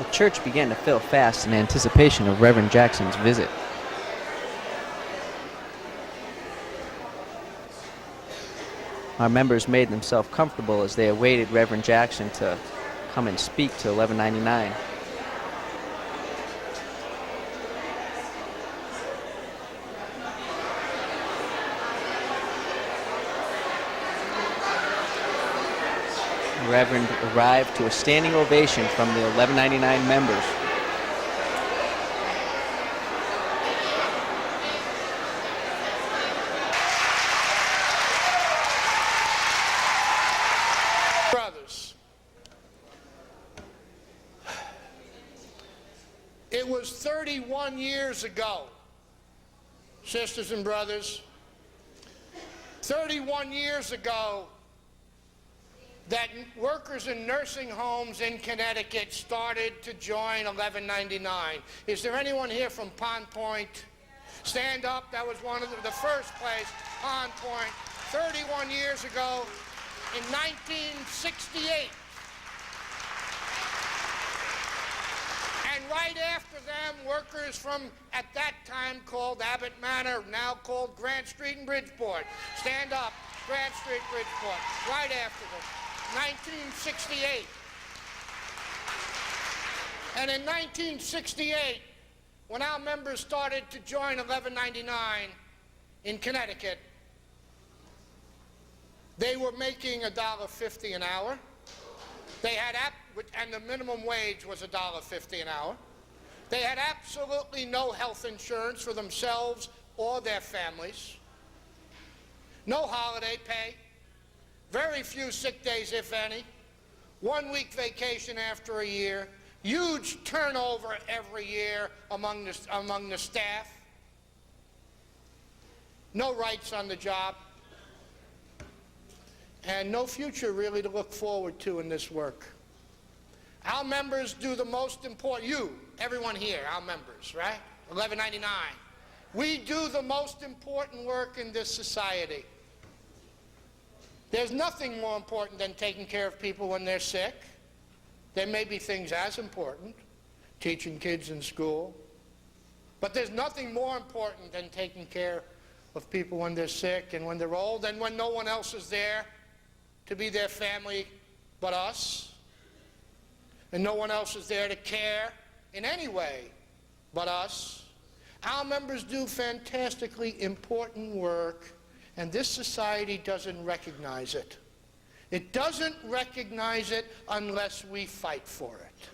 The church began to fill fast in anticipation of Reverend Jackson's visit. Our members made themselves comfortable as they awaited Reverend Jackson to come and speak to 1199. The Reverend arrived to a standing ovation from the 1199 members. Brothers, it was 31 years ago, sisters and brothers, 31 years ago that workers in nursing homes in Connecticut started to join 1199. Is there anyone here from Pond Point? Stand up. That was one of the first place, Pond Point, 31 years ago. In 1968, and right after them, workers from, at that time called Abbott Manor, now called Grant Street and Bridgeport. Stand up, Grant Street, Bridgeport, right after them, 1968. And in 1968, when our members started to join 1199 in Connecticut, they were making $1.50 an hour. They had, and the minimum wage was $1.50 an hour. They had absolutely no health insurance for themselves or their families. No holiday pay. Very few sick days, if any. 1 week vacation after a year. Huge turnover every year among the staff. No rights on the job. And no future really to look forward to in this work. Our members do the most important, everyone here, our members, right? 1199. We do the most important work in this society. There's nothing more important than taking care of people when they're sick. There may be things as important, teaching kids in school, but there's nothing more important than taking care of people when they're sick and when they're old and when no one else is there to be their family but us, and no one else is there to care in any way but us. Our members do fantastically important work, and this society doesn't recognize it. It doesn't recognize it unless we fight for it.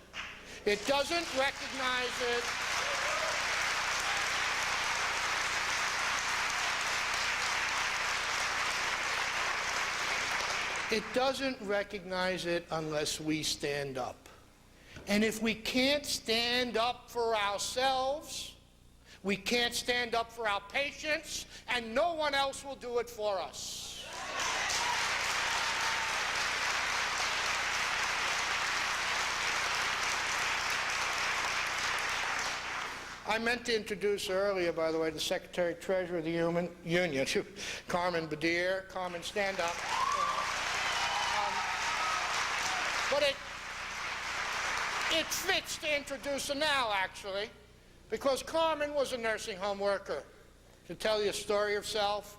It doesn't recognize it. It doesn't recognize it unless we stand up. And if we can't stand up for ourselves, we can't stand up for our patients, and no one else will do it for us. I meant to introduce earlier, by the way, the Secretary-Treasurer of the Union, Carmen Badir. Carmen, stand up. But it fits to introduce her now, actually, because Carmen was a nursing home worker. To tell you a story of herself,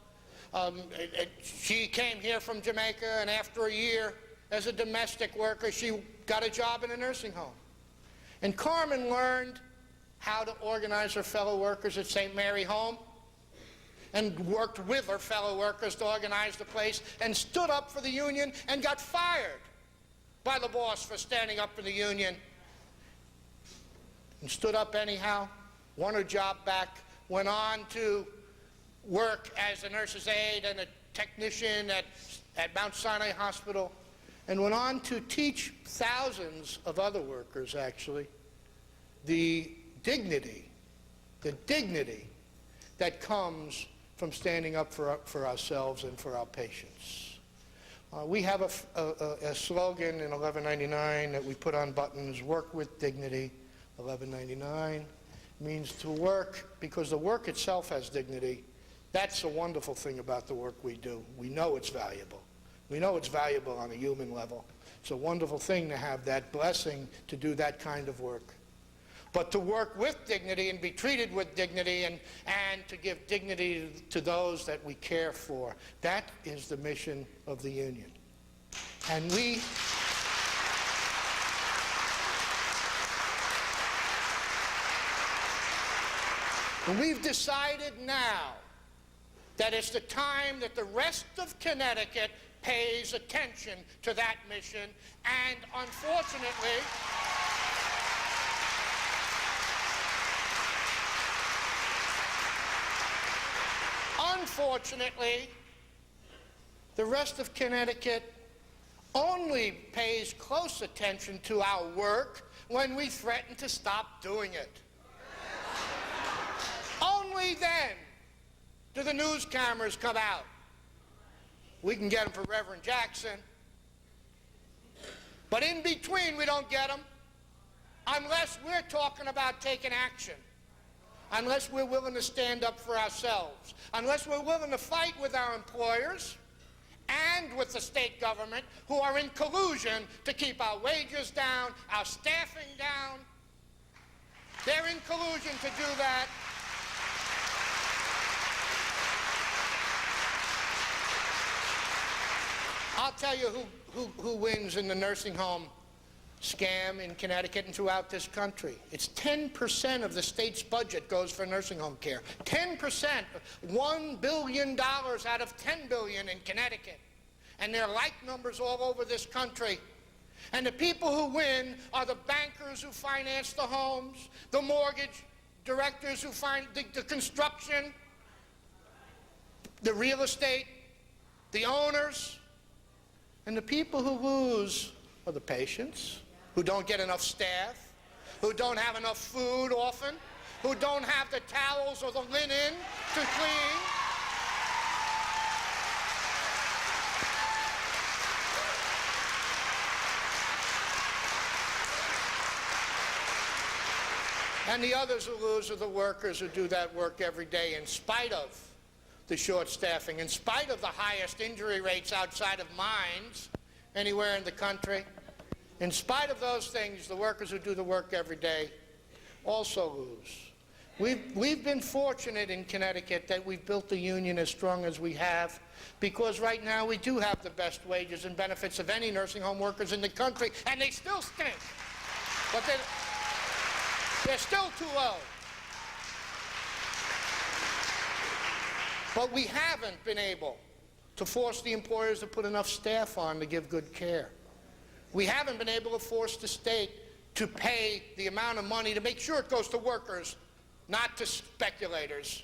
she came here from Jamaica, and after a year as a domestic worker, she got a job in a nursing home. And Carmen learned how to organize her fellow workers at St. Mary Home, and worked with her fellow workers to organize the place, and stood up for the union and got fired by the boss for standing up for the union, and stood up anyhow, won her job back, went on to work as a nurse's aide and a technician at Mount Sinai Hospital, and went on to teach thousands of other workers, actually, the dignity that comes from standing up for ourselves and for our patients. We have a slogan in 1199 that we put on buttons: work with dignity. 1199 means to work because the work itself has dignity. That's a wonderful thing about the work we do. We know it's valuable. We know it's valuable on a human level. It's a wonderful thing to have that blessing to do that kind of work. But to work with dignity and be treated with dignity and to give dignity to those that we care for, that is the mission of the union. And we've decided now that it's the time that the rest of Connecticut pays attention to that mission, and unfortunately, the rest of Connecticut only pays close attention to our work when we threaten to stop doing it. Only then do the news cameras come out. We can get them for Reverend Jackson, but in between we don't get them unless we're talking about taking action, unless we're willing to stand up for ourselves, unless we're willing to fight with our employers and with the state government, who are in collusion to keep our wages down, our staffing down. They're in collusion to do that. I'll tell you who wins in the nursing home scam in Connecticut and throughout this country. It's 10% of the state's budget goes for nursing home care. 10%, $1 billion out of $10 billion in Connecticut. And there are like numbers all over this country. And the people who win are the bankers who finance the homes, the mortgage directors who find the construction, the real estate, the owners. And the people who lose are the patients, who don't get enough staff, who don't have enough food often, who don't have the towels or the linen to clean. And the others who lose are the workers who do that work every day in spite of the short staffing, in spite of the highest injury rates outside of mines anywhere in the country. In spite of those things, the workers who do the work every day also lose. We've been fortunate in Connecticut that we've built the union as strong as we have, because right now we do have the best wages and benefits of any nursing home workers in the country, and they still stink. But they're still too low. But we haven't been able to force the employers to put enough staff on to give good care. We haven't been able to force the state to pay the amount of money to make sure it goes to workers, not to speculators.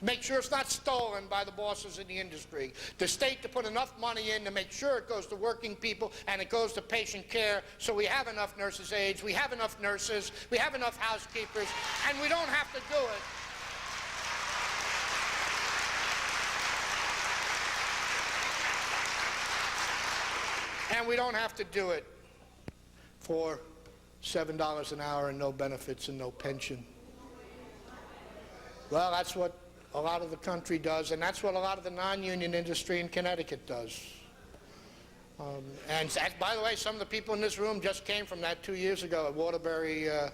To make sure it's not stolen by the bosses in the industry. The state to put enough money in to make sure it goes to working people and it goes to patient care, so we have enough nurses' aides, we have enough nurses, we have enough housekeepers, and we don't have to do it. And we don't have to do it for $7 an hour and no benefits and no pension. Well, that's what a lot of the country does, and that's what a lot of the non-union industry in Connecticut does. And by the way, some of the people in this room just came from that 2 years ago at Waterbury. I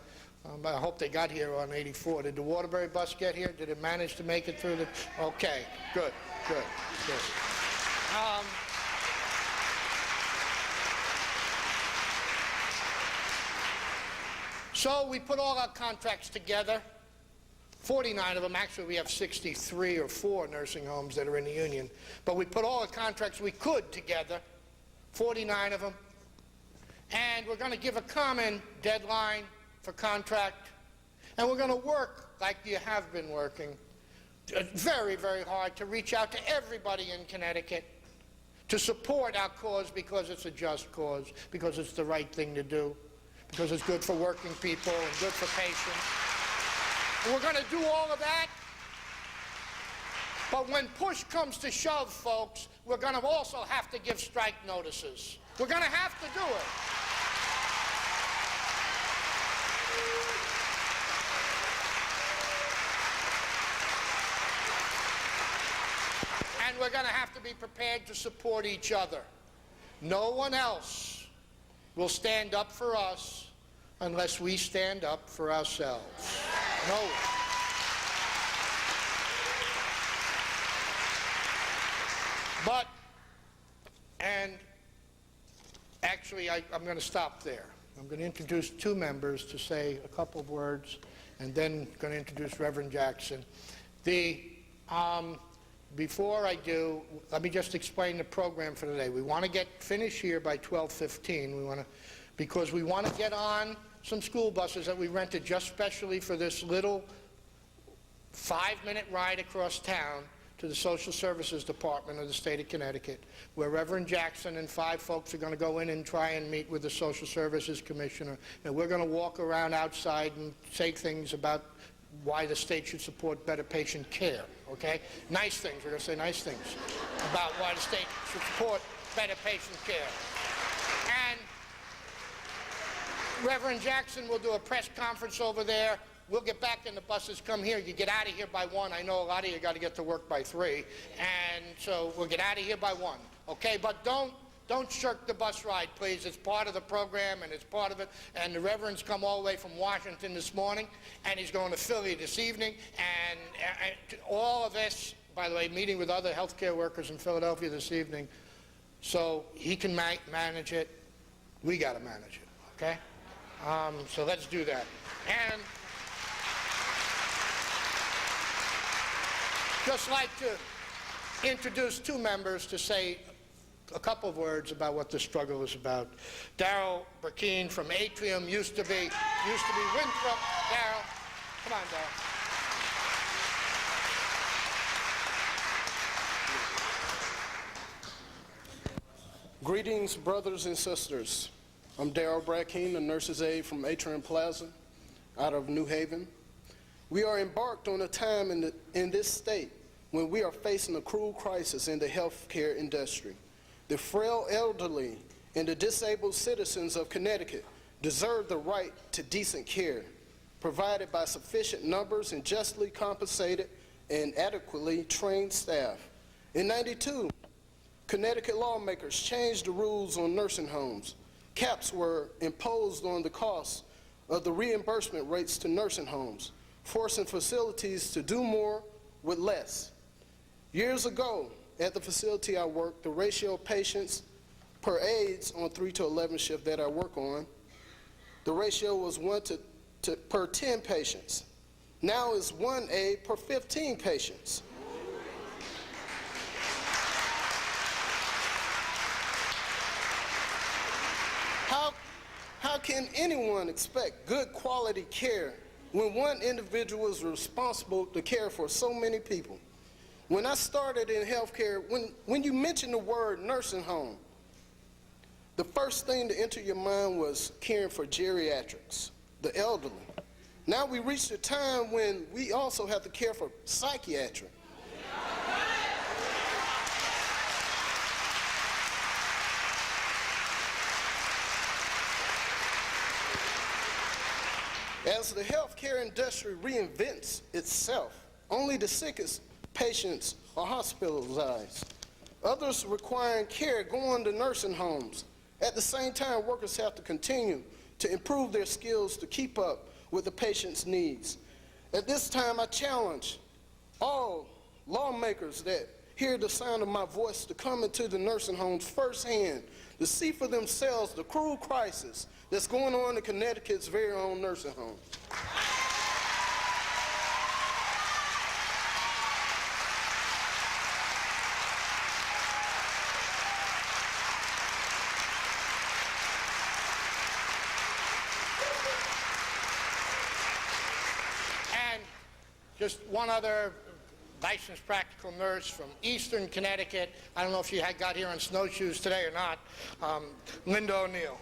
hope they got here on 84. Did the Waterbury bus get here? Did it manage to make it through the... Okay, good. So we put all our contracts together, 49 of them. Actually, we have 63 or 4 nursing homes that are in the union. But we put all the contracts we could together, 49 of them. And we're going to give a common deadline for contract. And we're going to work like you have been working very, very hard to reach out to everybody in Connecticut to support our cause, because it's a just cause, because it's the right thing to do, because it's good for working people and good for patients. And we're going to do all of that. But when push comes to shove, folks, we're going to also have to give strike notices. We're going to have to do it. And we're going to have to to be prepared to support each other. No one else will stand up for us unless we stand up for ourselves. No one. But, and actually I'm going to stop there. I'm going to introduce two members to say a couple of words, and then going to introduce Reverend Jackson. Before I do, let me just explain the program for today. We want to get finished here by 12:15. Because we want to get on some school buses that we rented just specially for this little 5-minute ride across town to the Social Services Department of the state of Connecticut, where Reverend Jackson and 5 folks are going to go in and try and meet with the Social Services Commissioner, and we're going to walk around outside and say things about why the state should support better patient care, okay? Nice things. We're going to say nice things about why the state should support better patient care. And Reverend Jackson will do a press conference over there. We'll get back in the buses, come here. You get out of here by 1. I know a lot of you got to get to work by 3. And so we'll get out of here by 1. Okay, but don't shirk the bus ride, please. It's part of the program, and it's part of it. And the Reverend's come all the way from Washington this morning, and he's going to Philly this evening. And all of this, by the way, meeting with other healthcare workers in Philadelphia this evening, so he can manage it. We got to manage it, okay? So let's do that. And just like to introduce two members to say a couple of words about what the struggle is about. Darryl Burkeen from Atrium used to be Winthrop. Darryl, come on, Darryl. Greetings, brothers and sisters. I'm Darryl Burkeen, a nurse's aide from Atrium Plaza out of New Haven. We are embarked on a time in this state when we are facing a cruel crisis in the healthcare industry. The frail elderly and the disabled citizens of Connecticut deserve the right to decent care, provided by sufficient numbers and justly compensated and adequately trained staff. In '92, Connecticut lawmakers changed the rules on nursing homes. Caps were imposed on the cost of the reimbursement rates to nursing homes, forcing facilities to do more with less. Years ago, at the facility I worked, the ratio of patients per aides on 3 to 11 shift that I work on, the ratio was 1 per 10 patients. Now it's 1 aide per 15 patients. How can anyone expect good quality care when one individual is responsible to care for so many people? When I started in healthcare, when you mention the word nursing home, the first thing to enter your mind was caring for geriatrics, the elderly. Now we reached a time when we also have to care for psychiatry. As the healthcare industry reinvents itself, only the sickest patients are hospitalized. Others requiring care go into nursing homes. At the same time, workers have to continue to improve their skills to keep up with the patient's needs. At this time, I challenge all lawmakers that hear the sound of my voice to come into the nursing homes firsthand, to see for themselves the cruel crisis that's going on in Connecticut's very own nursing home. And just one other licensed practical nurse from Eastern Connecticut. I don't know if she got here on snowshoes today or not. Linda O'Neill.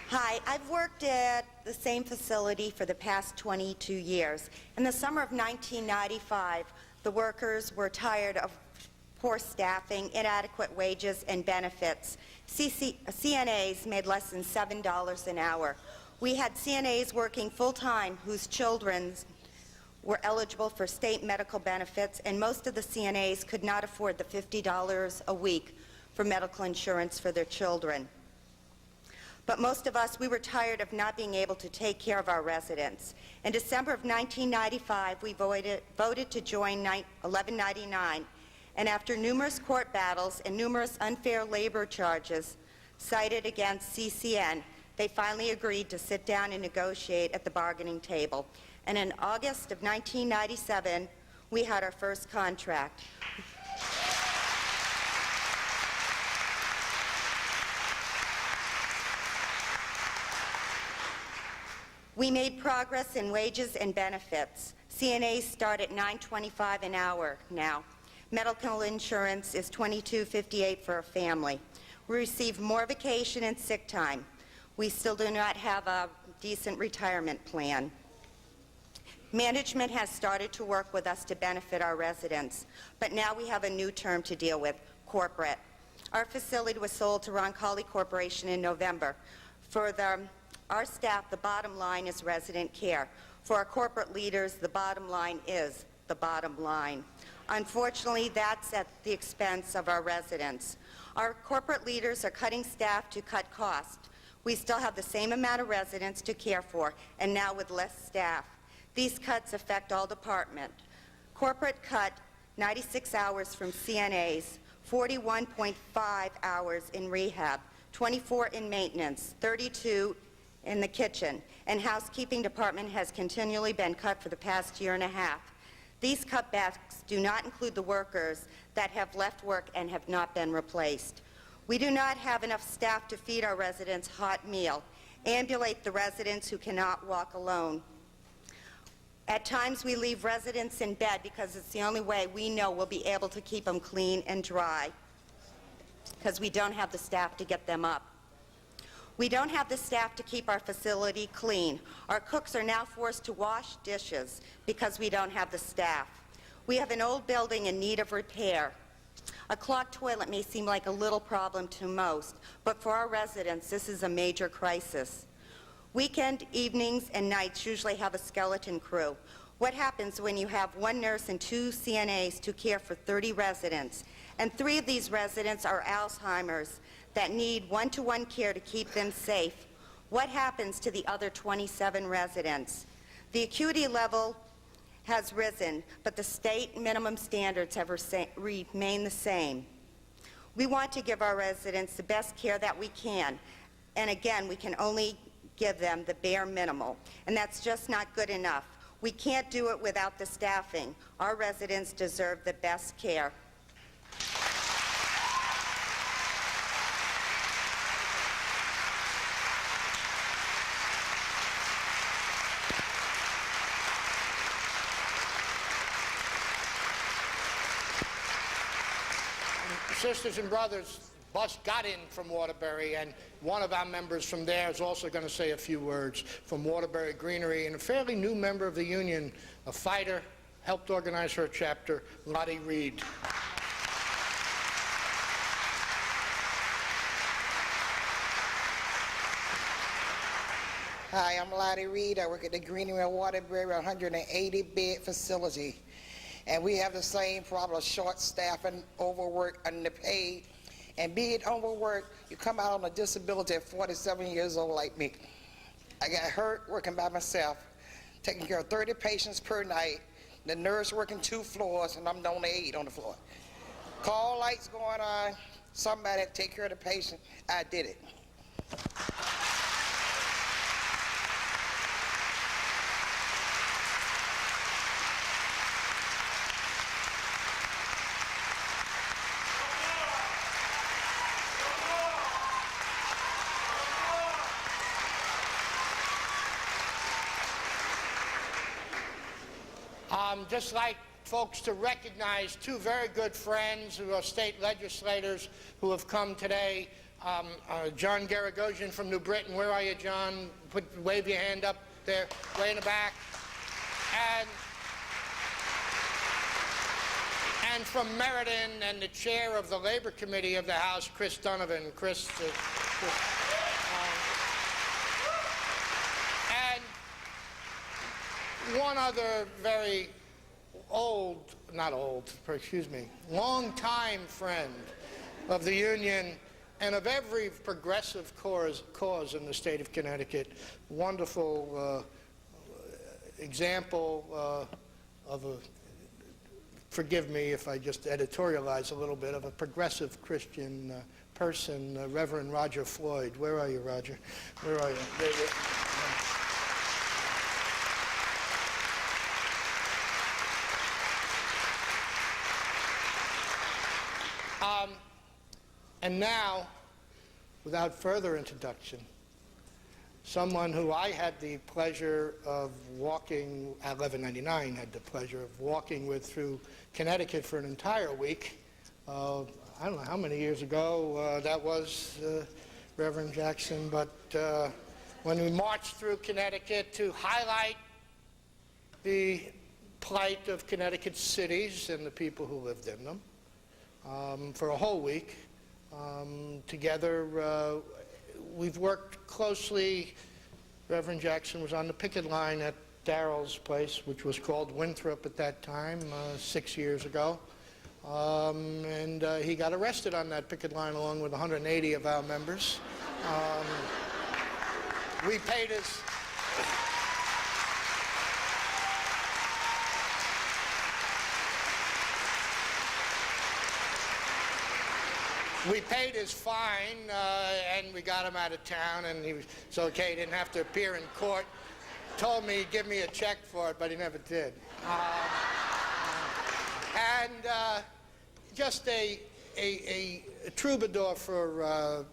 Hi, I've worked at the same facility for the past 22 years. In the summer of 1995, the workers were tired of poor staffing, inadequate wages, and benefits. CNAs made less than $7 an hour. We had CNAs working full-time whose children were eligible for state medical benefits, and most of the CNAs could not afford the $50 a week for medical insurance for their children. But most of us, we were tired of not being able to take care of our residents. In December of 1995, we voted to join 1199, and after numerous court battles and numerous unfair labor charges cited against CCN, they finally agreed to sit down and negotiate at the bargaining table. And in August of 1997, we had our first contract. We made progress in wages and benefits. CNAs start at $9.25 an hour now. Medical insurance is $22.58 for a family. We receive more vacation and sick time. We still do not have a decent retirement plan. Management has started to work with us to benefit our residents, but now we have a new term to deal with, corporate. Our facility was sold to Roncalli Corporation in November. For our staff, the bottom line is resident care. For our corporate leaders, the bottom line is the bottom line. Unfortunately, that's at the expense of our residents. Our corporate leaders are cutting staff to cut costs. We still have the same amount of residents to care for, and now with less staff. These cuts affect all departments. Corporate cut 96 hours from CNAs, 41.5 hours in rehab, 24 in maintenance, 32 in the kitchen, and housekeeping department has continually been cut for the past year and a half. These cutbacks do not include the workers that have left work and have not been replaced. We do not have enough staff to feed our residents hot meal, ambulate the residents who cannot walk alone. At times we leave residents in bed because it's the only way we know we'll be able to keep them clean and dry, because we don't have the staff to get them up. We don't have the staff to keep our facility clean. Our cooks are now forced to wash dishes because we don't have the staff. We have an old building in need of repair. A clogged toilet may seem like a little problem to most, but for our residents, this is a major crisis. Weekend, evenings, and nights usually have a skeleton crew. What happens when you have one nurse and 2 CNAs to care for 30 residents, and 3 of these residents are Alzheimer's that need one-to-one care to keep them safe? What happens to the other 27 residents? The acuity level has risen, but the state minimum standards have remained the same. We want to give our residents the best care that we can, and again, we can only give them the bare minimal, and that's just not good enough. We can't do it without the staffing. Our residents deserve the best care. Sisters and brothers, bus got in from Waterbury, and one of our members from there is also going to say a few words from Waterbury Greenery, and a fairly new member of the union, a fighter, helped organize her chapter, Lottie Reed. Hi, I'm Lottie Reed. I work at the Greenery in Waterbury, 180-bed facility. And we have the same problem of short staffing, overwork, underpaid. And being overworked, you come out on a disability at 47 years old like me. I got hurt working by myself, taking care of 30 patients per night, the nurse working 2 floors, and I'm the only aide on the floor. Call lights going on, somebody take care of the patient. I did it. Just like folks to recognize 2 very good friends who are state legislators who have come today. John Garagosian from New Britain. Where are you, John? Wave your hand up there, way in the back. And from Meriden, and the chair of the Labor Committee of the House, Chris Donovan. Chris one other very long-time friend of the Union and of every progressive cause in the state of Connecticut. Wonderful example of a, forgive me if I just editorialize a little bit, of a progressive Christian person, Reverend Roger Floyd. Where are you, Roger? Where are you? There. And now, without further introduction, someone who I had the pleasure of walking, at 1199 had the pleasure of walking with through Connecticut for an entire week. I don't know how many years ago that was, Reverend Jackson, but when we marched through Connecticut to highlight the plight of Connecticut cities and the people who lived in them for a whole week. Together, we've worked closely. Reverend Jackson was on the picket line at Darrell's place, which was called Winthrop at that time, 6 years ago. And he got arrested on that picket line along with 180 of our members. We paid his... We paid his fine, and we got him out of town, and he was okay. He didn't have to appear in court. Told me he'd give me a check for it, but he never did. Just a troubadour for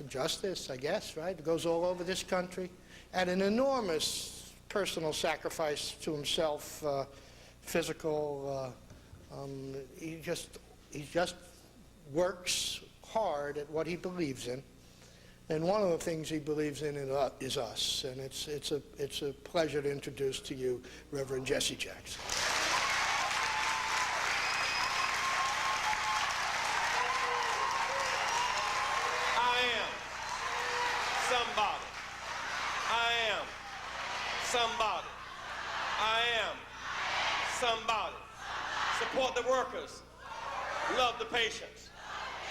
justice, I guess, right? It goes all over this country. At an enormous personal sacrifice to himself, physical. He just works hard at what he believes in, and one of the things he believes in is us, and it's a pleasure to introduce to you Reverend Jesse Jackson. I am somebody. I am somebody. I am somebody. Support the workers. Love the patients.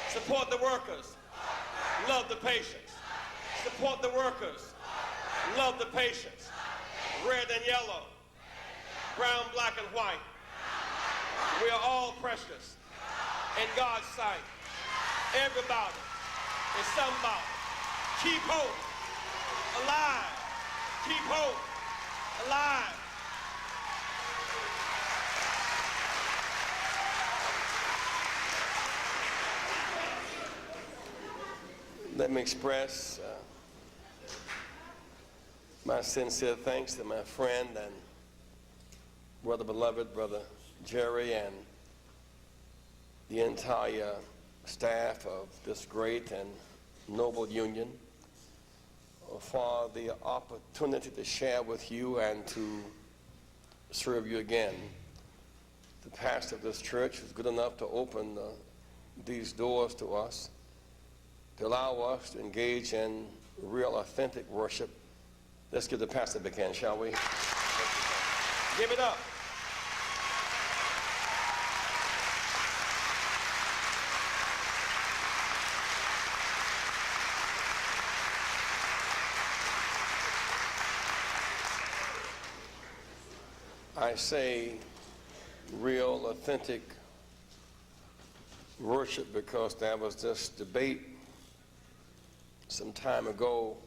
Support the workers. Love the patients. Support the workers. Love the patients. Red and yellow. Brown, black, and white. We are all precious in God's sight. Everybody is somebody. Keep hope alive. Keep hope alive. Let me express my sincere thanks to my friend and brother beloved, Brother Jerry, and the entire staff of this great and noble union for the opportunity to share with you and to serve you again. The pastor of this church was good enough to open these doors to us, to allow us to engage in real authentic worship. Let's give the pastor a big hand, shall we? Give it up. I say real authentic worship because there was this debate some time ago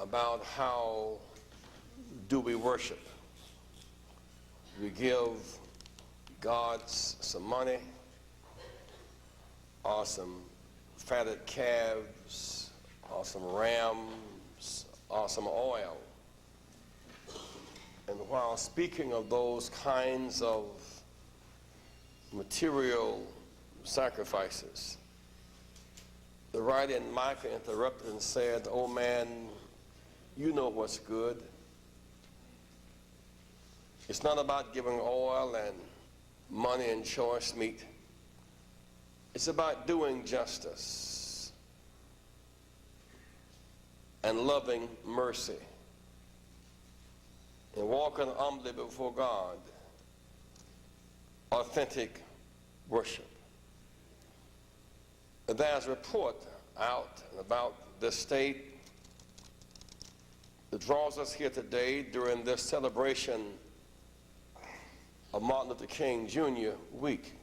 about how do we worship. We give God some money or some fatted calves or some rams or some oil. And while speaking of those kinds of material sacrifices, the writer in Micah interrupted and said, "Oh man, you know what's good. It's not about giving oil and money and choice meat. It's about doing justice and loving mercy and walking humbly before God, authentic worship. There's a report out about this state that draws us here today during this celebration of Martin Luther King Jr. week.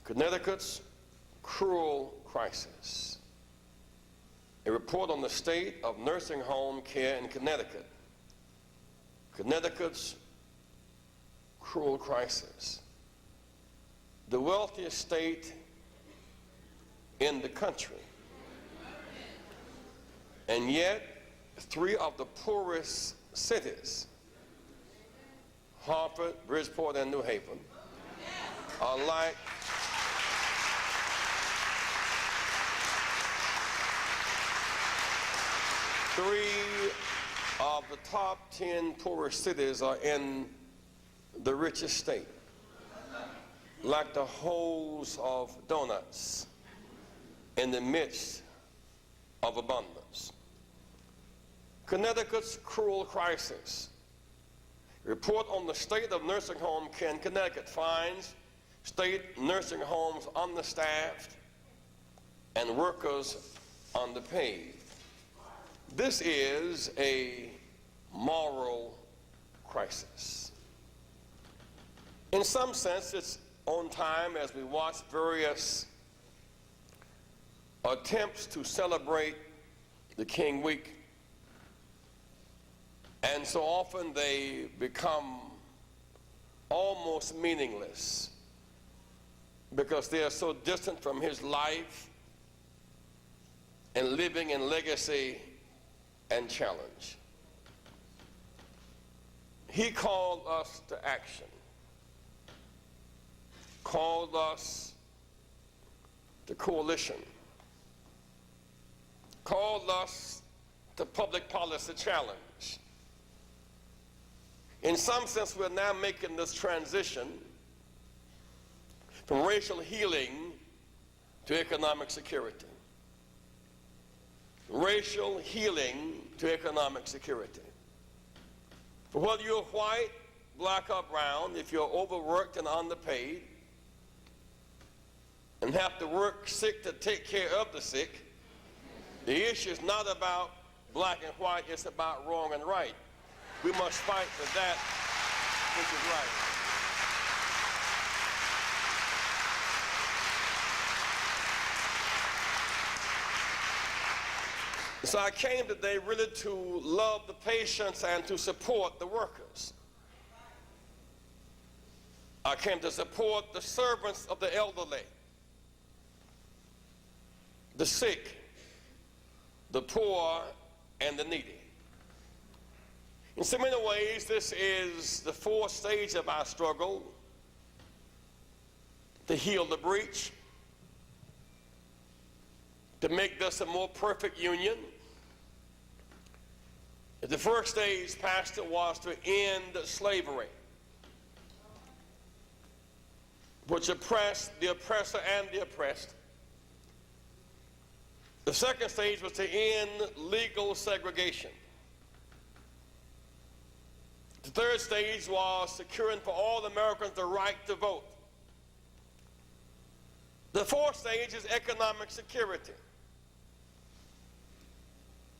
Connecticut's cruel crisis. A report on the state of nursing home care in Connecticut. Connecticut's cruel crisis. The wealthiest state in the country. And yet, 3 of the poorest cities, Hartford, Bridgeport, and New Haven, are like three of the top 10 poorest cities are in the richest state, like the holes of donuts in the midst of abundance. Connecticut's cruel crisis. Report on the state of nursing home care in Connecticut finds state nursing homes understaffed and workers underpaid. This is a moral crisis. In some sense, it's on time as we watch various attempts to celebrate the King Week. And so often they become almost meaningless because they are so distant from his life and living in legacy and challenge. He called us to action, called us to coalition, called us to public policy challenge. In some sense, we're now making this transition from racial healing to economic security. Racial healing to economic security. For whether you're white, black, or brown, if you're overworked and underpaid and have to work sick to take care of the sick, the issue is not about black and white, it's about wrong and right. We must fight for that which is right. So I came today really to love the patients and to support the workers. I came to support the servants of the elderly, the sick, the poor, and the needy. In so many ways, this is the 4th stage of our struggle to heal the breach, to make this a more perfect union. The first stage, Pastor, was to end slavery, which oppressed the oppressor and the oppressed. The second stage was to end legal segregation. The third stage was securing for all Americans the right to vote. The fourth stage is economic security,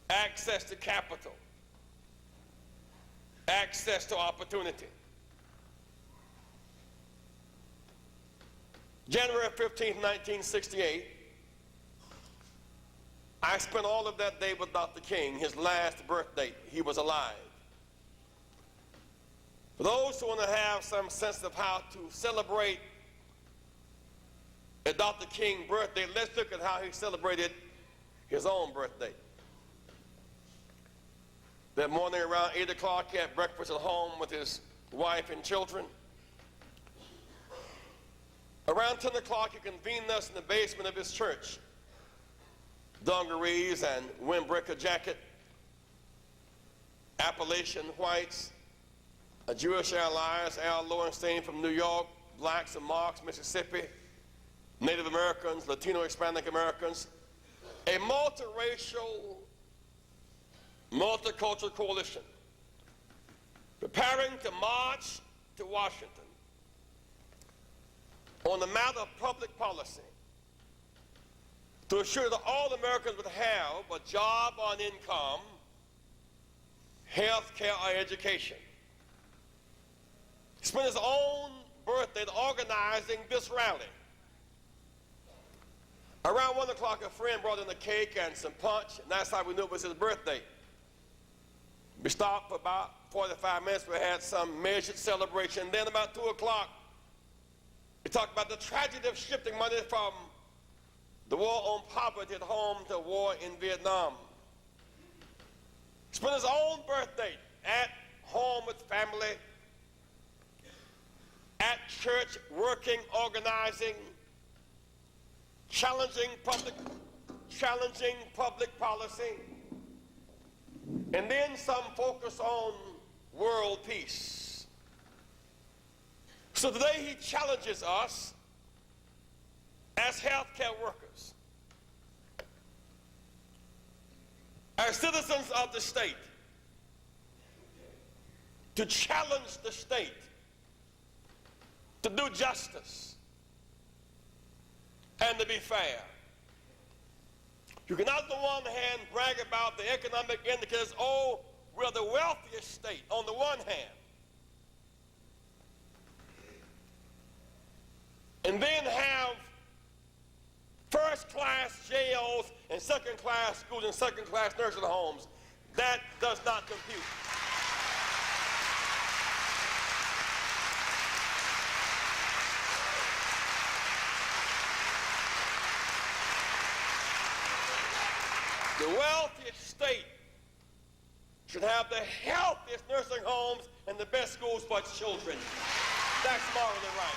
access to capital, access to opportunity. January 15, 1968, I spent all of that day with Dr. King, his last birth date. He was alive. For those who want to have some sense of how to celebrate a Dr. King birthday, let's look at how he celebrated his own birthday. That morning around 8 o'clock, he had breakfast at home with his wife and children. Around 10 o'clock, he convened us in the basement of his church. Dungarees and windbreaker jacket, Appalachian whites, a Jewish allies, Al Lowenstein from New York, blacks and Marks, Mississippi, Native Americans, Latino Hispanic Americans, a multiracial, multicultural coalition preparing to march to Washington on the matter of public policy to assure that all Americans would have a job or an income, health care, or education. He spent his own birthday organizing this rally. Around 1 o'clock, a friend brought in a cake and some punch, and that's how we knew it was his birthday. We stopped for about 45 minutes. We had some measured celebration. Then about 2 o'clock, we talked about the tragedy of shifting money from the war on poverty at home to war in Vietnam. He spent his own birthday at home with family, at church, working, organizing, challenging public policy, and then some focus on world peace. So today he challenges us as healthcare workers, as citizens of the state, to challenge the state to do justice and to be fair. You cannot, on the one hand, brag about the economic indicators, oh, we're the wealthiest state, on the one hand, and then have first-class jails and second-class schools and second-class nursing homes. That does not compute. The wealthiest state should have the healthiest nursing homes and the best schools for its children. That's morally right.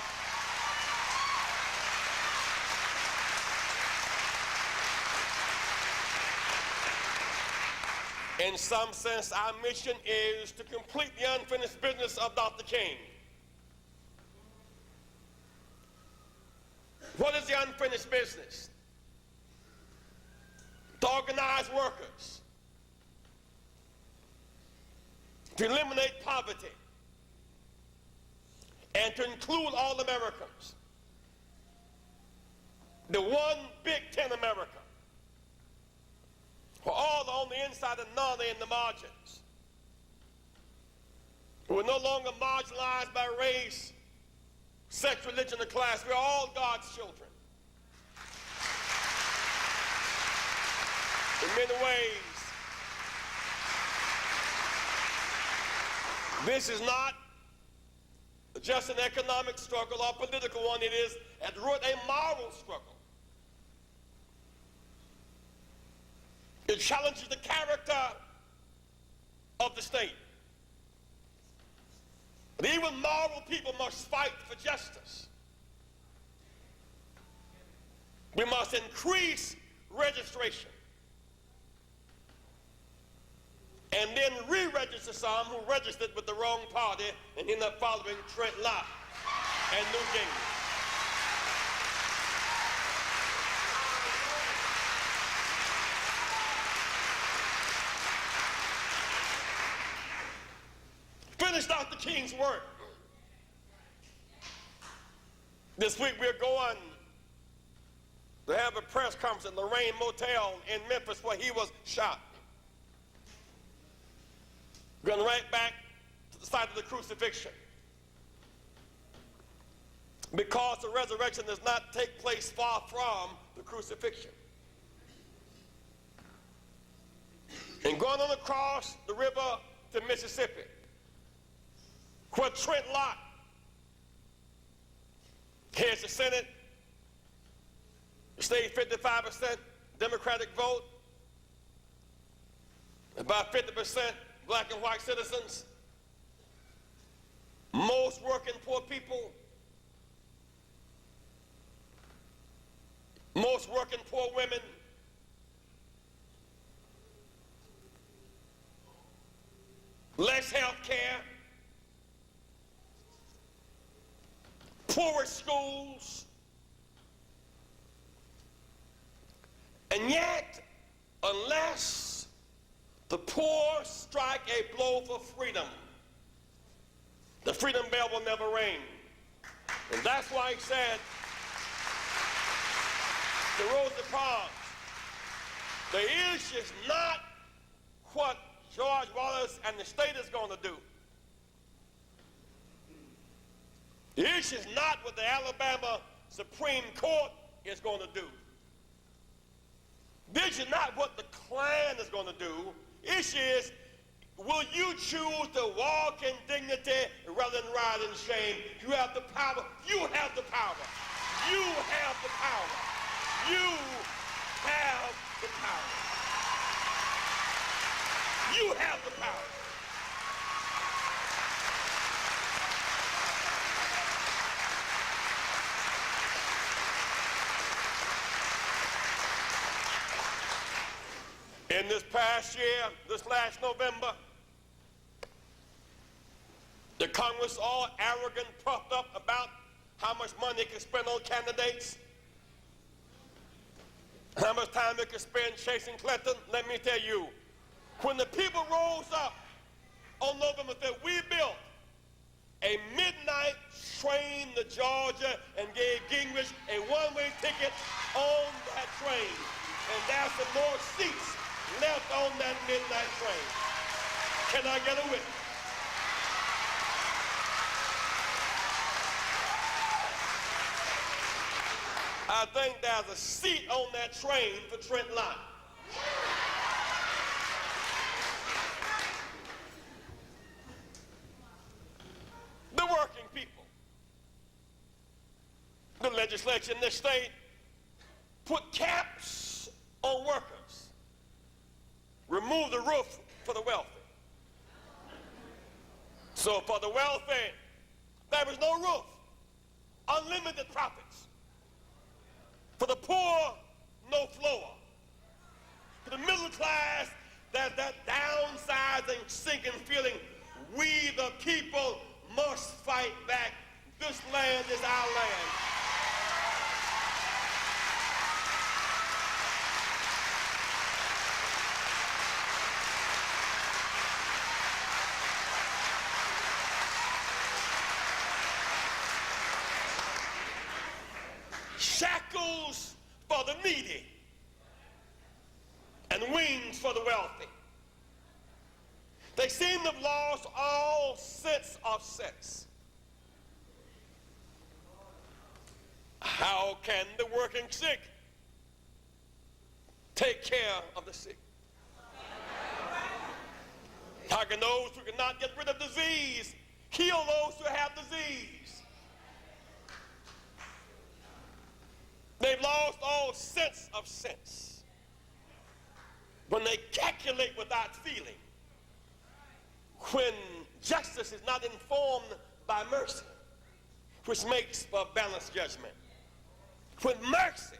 In some sense, our mission is to complete the unfinished business of Dr. King. What is the unfinished business? To organize workers, to eliminate poverty, and to include all Americans. The one big 10 America, for all on the inside and none in the margins. We're no longer marginalized by race, sex, religion, or class. We're all God's children. In many ways, this is not just an economic struggle or political one. It is at root a moral struggle. It challenges the character of the state. But even moral people must fight for justice. We must increase registration and then re-register some who registered with the wrong party and ended up following Trent Lott and Newt Gingrich. Finish Dr. King's work. This week we're going to have a press conference at Lorraine Motel in Memphis where he was shot. We're going right back to the site of the crucifixion, because the resurrection does not take place far from the crucifixion. And going on across the river to Mississippi, where Trent Lott heads the Senate, the state 55% Democratic vote, about 50% black and white citizens, most working poor people, most working poor women, less health care, poorer schools, and yet, unless the poor strike a blow for freedom, the freedom bell will never ring. And that's why he said, the Rosa Parks, the issue is not what George Wallace and the state is going to do. The issue is not what the Alabama Supreme Court is going to do. The issue is not what the Klan is going to do. The issue is, will you choose to walk in dignity rather than ride in shame? You have the power. You have the power. You have the power. You have the power. You have the power. In this past year, this last November, the Congress, all arrogant, puffed up about how much money they could spend on candidates, how much time they could spend chasing Clinton. Let me tell you, when the people rose up on November 5th, we built a midnight train to Georgia and gave Gingrich a one-way ticket on that train. And there's some more seats left on that midnight train. Can I get a witness? I think there's a seat on that train for Trent Lott. The working people, the legislature in this state put caps on workers, remove the roof for the wealthy. So for the wealthy, there was no roof, unlimited profits. For the poor, no floor. For the middle class, there's that downsizing, sinking feeling. We the people must fight back. This land is our land. Shackles for the needy and wings for the wealthy. They seem to have lost all sense of sense. How can the working sick take care of the sick? How can those who cannot get rid of disease heal those who have disease? They've lost all sense of sense when they calculate without feeling, when justice is not informed by mercy, which makes for balanced judgment. When mercy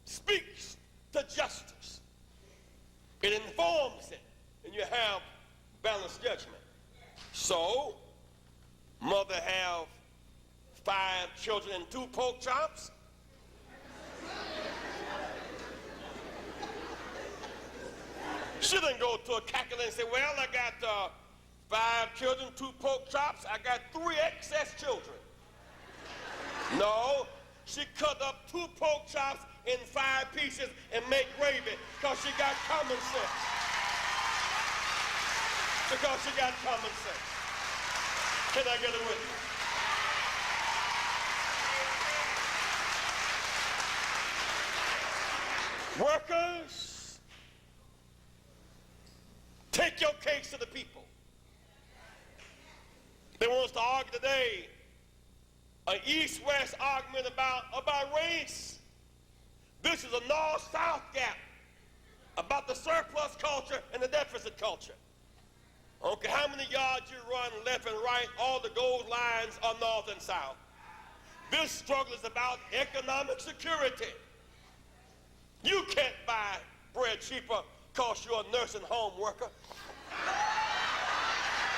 speaks to justice, it informs it, and you have balanced judgment. So, mother have 5 children and 2 pork chops. She didn't go to a calculator and say, well, I got 5 children, 2 pork chops, I got 3 excess children. No, she cut up 2 pork chops in 5 pieces and make gravy because she got common sense. Because she got common sense. Can I get a witness? Workers, take your case to the people. They want us to argue today an east-west argument about race. This is a north-south gap about the surplus culture and the deficit culture. I don't care how many yards you run left and right, all the gold lines are north and south. This struggle is about economic security. You can't buy bread cheaper because you're a nursing home worker.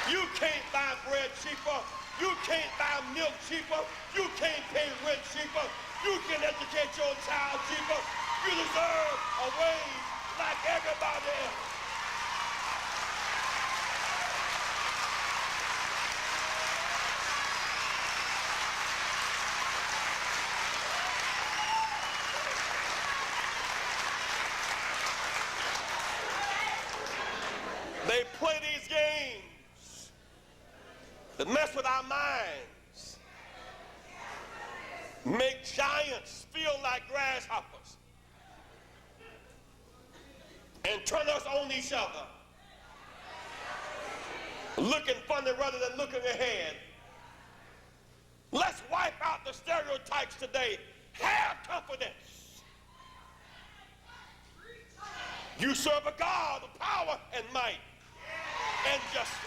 You can't buy bread cheaper. You can't buy milk cheaper. You can't pay rent cheaper. You can educate your child cheaper. You deserve a wage like everybody else. They play these games that mess with our minds, make giants feel like grasshoppers, and turn us on each other, looking funny rather than looking ahead. Let's wipe out the stereotypes today. Have confidence. You serve a God of power and might and justice.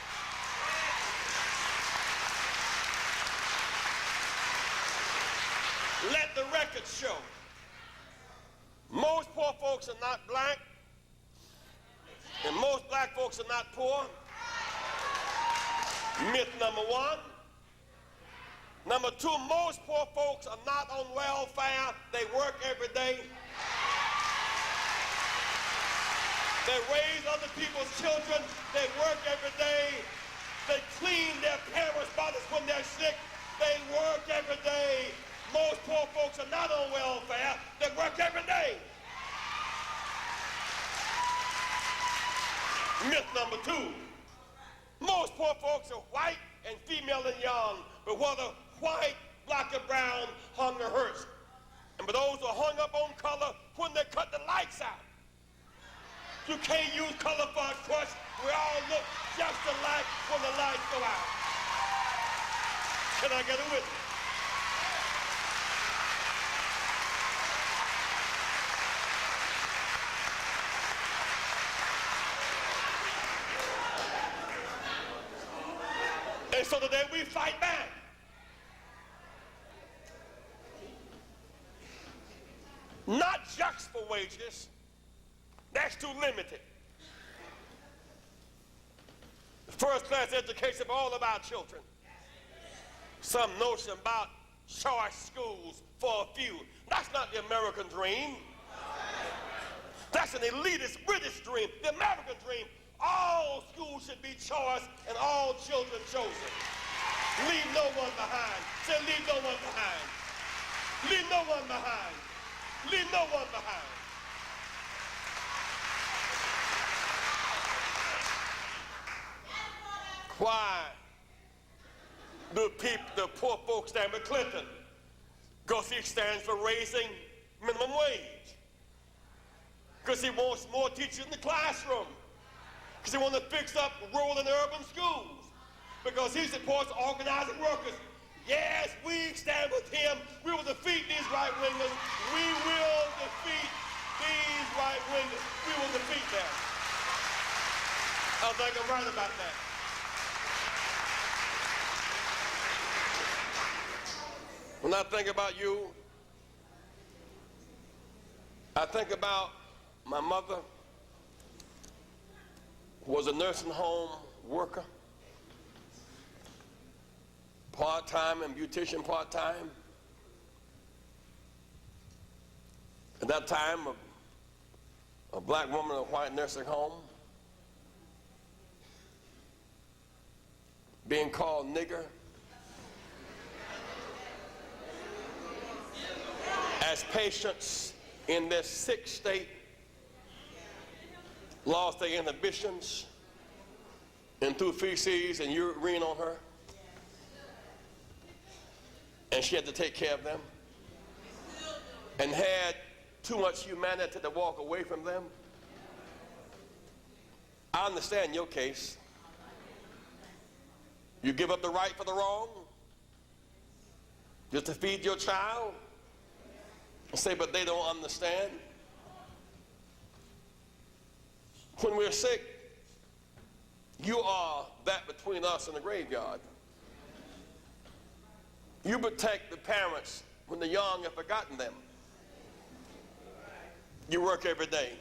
Let the record show. Most poor folks are not black, and most black folks are not poor. Myth number one. Number two, most poor folks are not on welfare. They work every day. They raise other people's children. They work every day. They clean their parents' bodies when they're sick. They work every day. Most poor folks are not on welfare. They work every day. Myth number two. Most poor folks are white and female and young, but whether white, black, or brown, hunger hurts. And for those who are hung up on color, when they cut the lights out, you can't use color for a crutch. We all look just alike when the lights go out. Can I get a witness? And so today we fight back. Not just for wages. That's too limited. First-class education for all of our children. Some notion about choice schools for a few. That's not the American dream. That's an elitist British dream. The American dream, all schools should be choice and all children chosen. Leave no one behind. Say, leave no one behind. Leave no one behind. Leave no one behind. Why do the poor folks stand with Clinton? Because he stands for raising minimum wage. Because he wants more teachers in the classroom. Because he wants to fix up rural and urban schools. Because he supports organizing workers. Yes, we stand with him. We will defeat these right-wingers. We will defeat these right-wingers. We will defeat them. I think I'm right about that. When I think about you, I think about my mother, who was a nursing home worker, part-time and beautician part-time. At that time, a black woman in a white nursing home, being called nigger, as patients in this sick state lost their inhibitions and threw feces and urine on her, and she had to take care of them and had too much humanity to walk away from them. I understand your case. You give up the right for the wrong just to feed your child and say, but they don't understand. When we're sick, you are that between us and the graveyard. You protect the parents when the young have forgotten them. You work every day.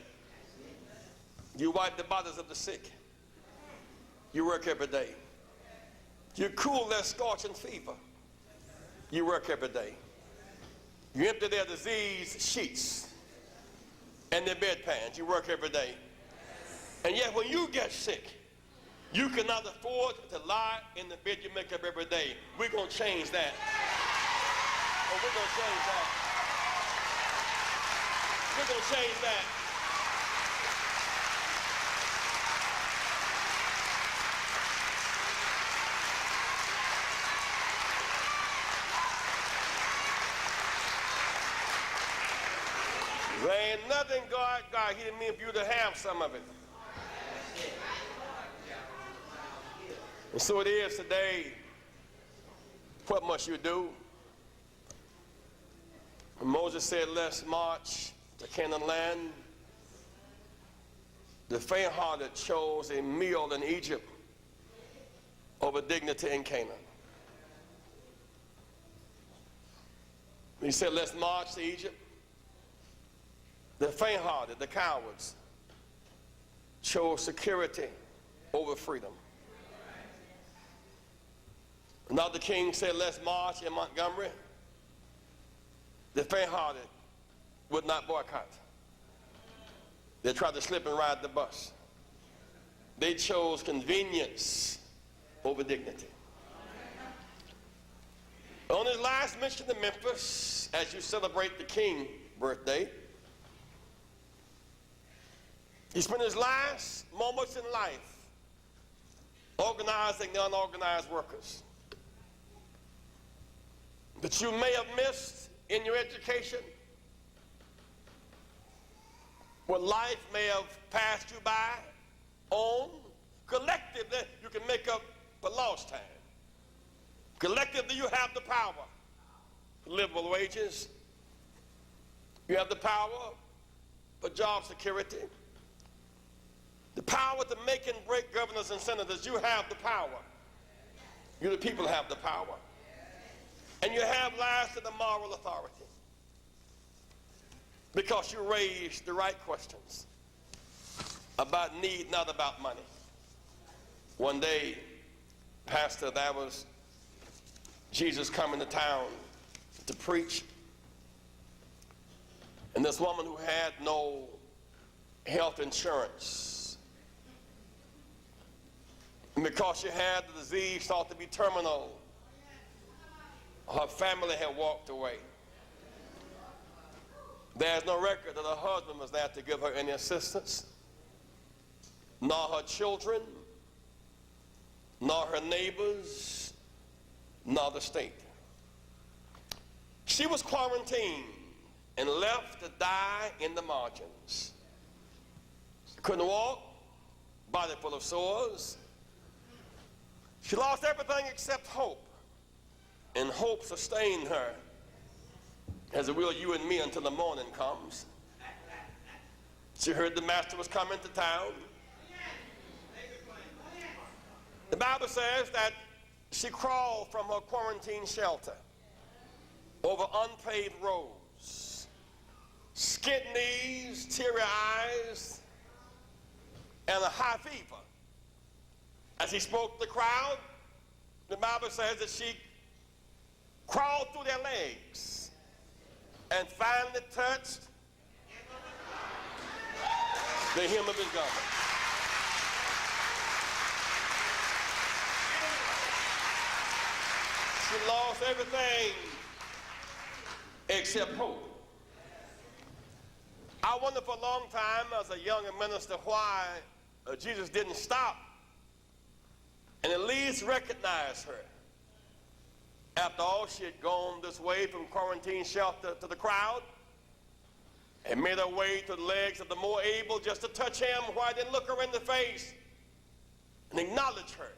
You wipe the bodies of the sick. You work every day. You cool their scorching fever. You work every day. You empty their disease sheets and their bedpans. You work every day. And yet when you get sick, you cannot afford to lie in the bed you make up every day. We're going to change that. Oh, we're going to change that. We're going to change that. There ain't nothing God, he didn't mean for you to have some of it. And so it is today. What must you do? When Moses said, let's march to Canaan land, the faint-hearted chose a meal in Egypt over dignity in Canaan. He said, let's march to Egypt. The faint-hearted, the cowards, chose security over freedom. Another king said, let's march in Montgomery. The faint-hearted would not boycott. They tried to slip and ride the bus. They chose convenience over dignity. On his last mission to Memphis, as you celebrate the King birthday, he spent his last moments in life organizing the unorganized workers. That you may have missed in your education, what life may have passed you by on. Collectively, you can make up for lost time. Collectively, you have the power for livable wages. You have the power for job security. The power to make and break governors and senators. You have the power. You, the people, have the power. And you have lastly the moral authority. Because you raised the right questions about need, not about money. One day, Pastor, there was Jesus coming to town to preach. And this woman who had no health insurance, and because she had the disease thought to be terminal, her family had walked away. There's no record that her husband was there to give her any assistance, nor her children, nor her neighbors, nor the state. She was quarantined and left to die in the margins. She couldn't walk, body full of sores. She lost everything except hope. And hope sustained her, as it will you and me until the morning comes. She heard the master was coming to town. The Bible says that she crawled from her quarantine shelter over unpaved roads, skint knees, teary eyes, and a high fever. As he spoke to the crowd, the Bible says that she crawled through their legs and finally touched the hem of his garment. She lost everything except hope. I wonder for a long time as a young minister why Jesus didn't stop and at least recognize her. After all, she had gone this way from quarantine shelter to the crowd and made her way to the legs of the more able just to touch him while he didn't look her in the face and acknowledge her.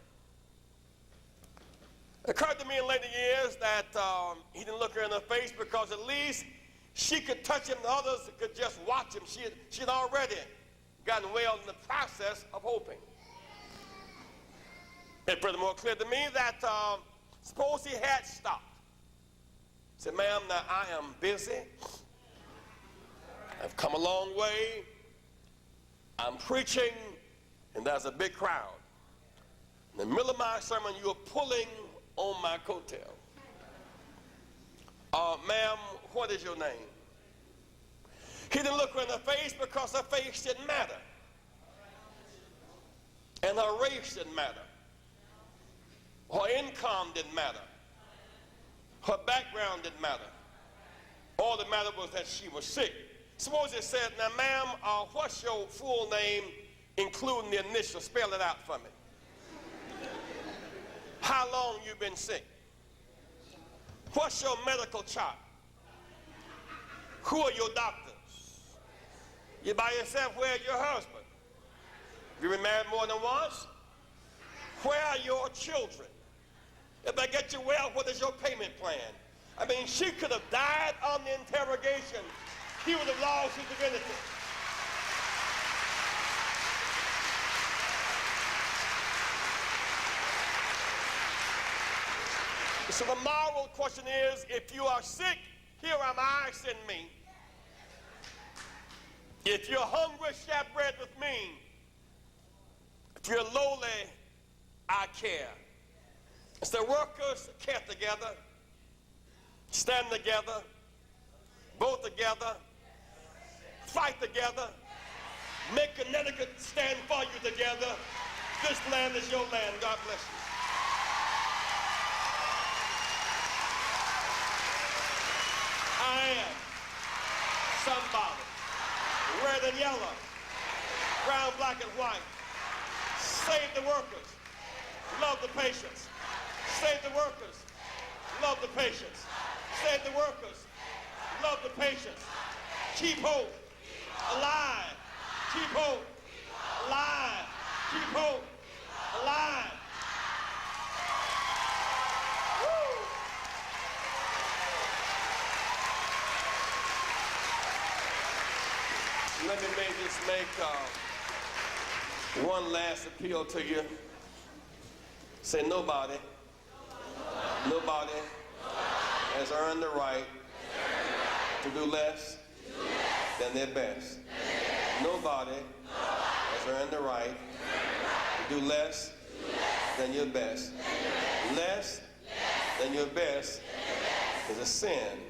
It occurred to me in later years that he didn't look her in the face because at least she could touch him and others could just watch him. She had already gotten well in the process of hoping. It's furthermore clear to me that suppose he had stopped. He said, ma'am, now I am busy. I've come a long way. I'm preaching, and there's a big crowd. In the middle of my sermon, you are pulling on my coattail. Ma'am, what is your name? He didn't look her in the face because her face didn't matter. And her race didn't matter. Her income didn't matter. Her background didn't matter. All that mattered was that she was sick. Suppose it said, now ma'am, what's your full name, including the initial? Spell it out for me. How long you been sick? What's your medical chart? Who are your doctors? You're by yourself. Where's your husband? Have you been married more than once? Where are your children? If they get you well, what is your payment plan? I mean, she could have died on the interrogation. He would have lost his divinity. So the moral question is, if you are sick, here am I, send me. If you're hungry, share bread with me. If you're lowly, I care. It's the workers care together, stand together, vote together, fight together, make Connecticut stand for you together. This land is your land. God bless you. I am somebody. Red and yellow, brown, black, and white. Save the workers. Love the patients. Save the workers. Love the patients. Save the workers. Love the patients. Keep hope alive. Keep hope alive. Keep hope alive. Let me just make one last appeal to you. Say nobody has earned the right to do less than their best. Nobody has earned the right to do less than your best. Less than your best is a sin.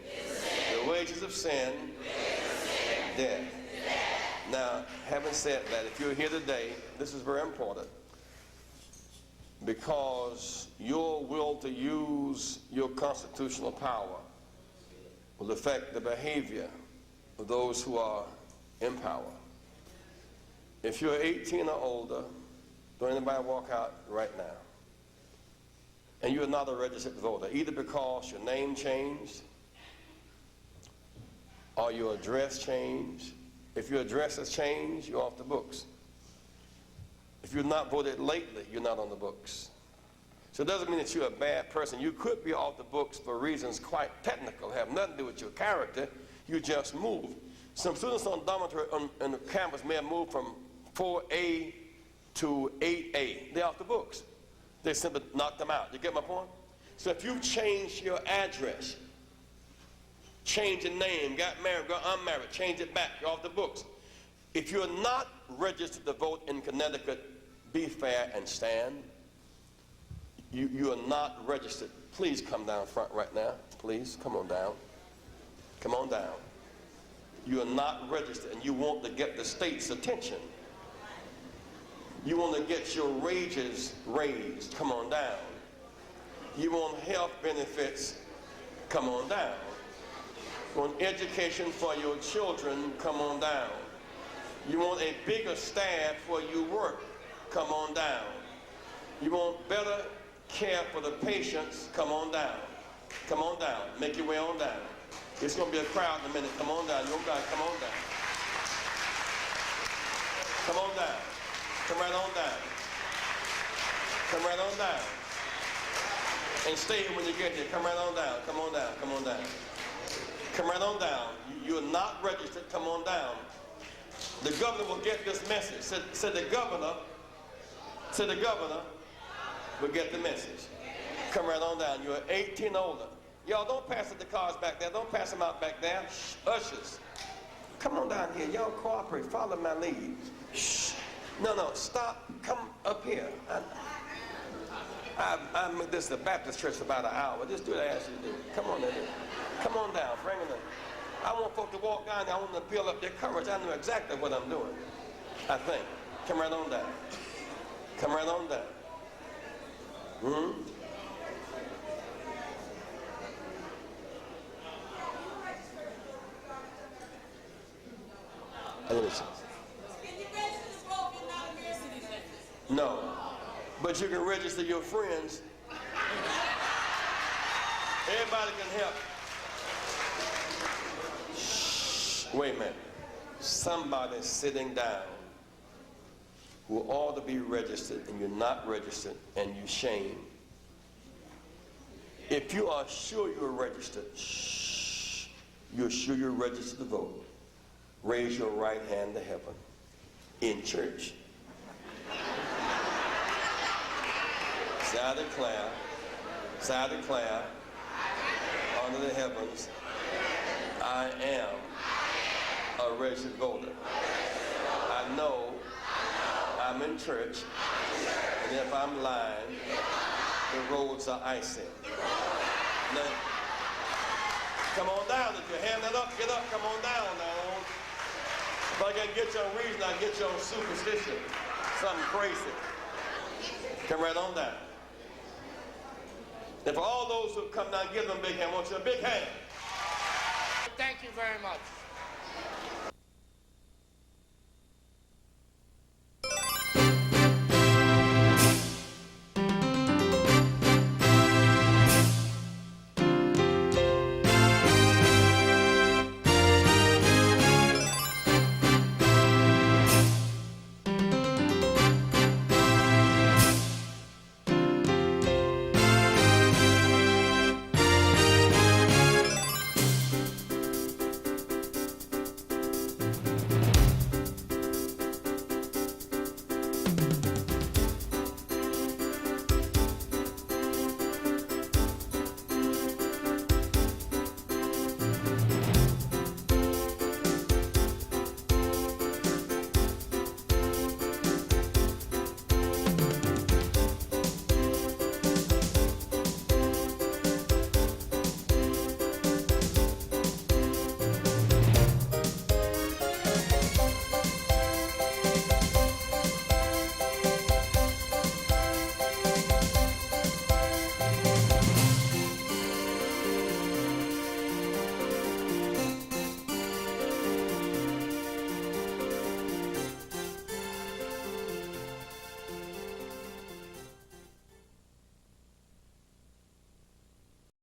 The wages of sin, death. Now, having said that, if you're here today, this is very important, because your will to use your constitutional power will affect the behavior of those who are in power. If you're 18 or older, don't anybody walk out right now, and you're not a registered voter, either because your name changed or your address changed. If your address has changed, you're off the books. If you've not voted lately, you're not on the books. So it doesn't mean that you're a bad person. You could be off the books for reasons quite technical, have nothing to do with your character. You just moved. Some students on dormitory on the campus may have moved from 4A to 8A. They're off the books. They simply knocked them out. You get my point? So if you've changed your address, change your name, got married, got unmarried, change it back, you're off the books. If you're not registered to vote in Connecticut, be fair and stand. You are not registered. Please come down front right now. Please, come on down. Come on down. You are not registered, and you want to get the state's attention. You want to get your wages raised. Come on down. You want health benefits. Come on down. You want education for your children. Come on down. You want a bigger staff where you work. Come on down. You want better care for the patients. Come on down. Come on down. Make your way on down. It's going to be a crowd in a minute. Come on down. Your guys, come on down. Come on down. Come right on down. Come right on down. And stay here when you get here. Come right on down. Come on down. Come on down. Come right on down. You're not registered. Come on down. The governor will get this message. Said the governor will get the message. Come right on down. You're 18 older. Y'all don't pass the cars back there. Don't pass them out back there. Shh, ushers. Come on down here. Y'all cooperate. Follow my lead. Shh. No, stop. Come up here. This is the Baptist church for about an hour. Just do what I ask you to do. Come on in here. Come on down. Bring them in. I want folks to walk down there. I want them to build up their courage. I know exactly what I'm doing. I think. Come right on down. Come right on down. No, but you can register your friends. Everybody can help. Shh. Wait a minute. somebody sitting down who ought to be registered and you're not registered and you shame. If you are sure you're registered, you're sure you're registered to vote, raise your right hand to heaven in church. Say, I declare under the heavens, I am a registered voter. I know I'm in church, and if I'm lying, the roads are icy. Now, come on down. If you're handing it up, get up. Come on down now. If I can get you on reason, I get you on superstition. Something crazy. Come right on down. And for all those who come down, give them a big hand. I want you a big hand. Thank you very much.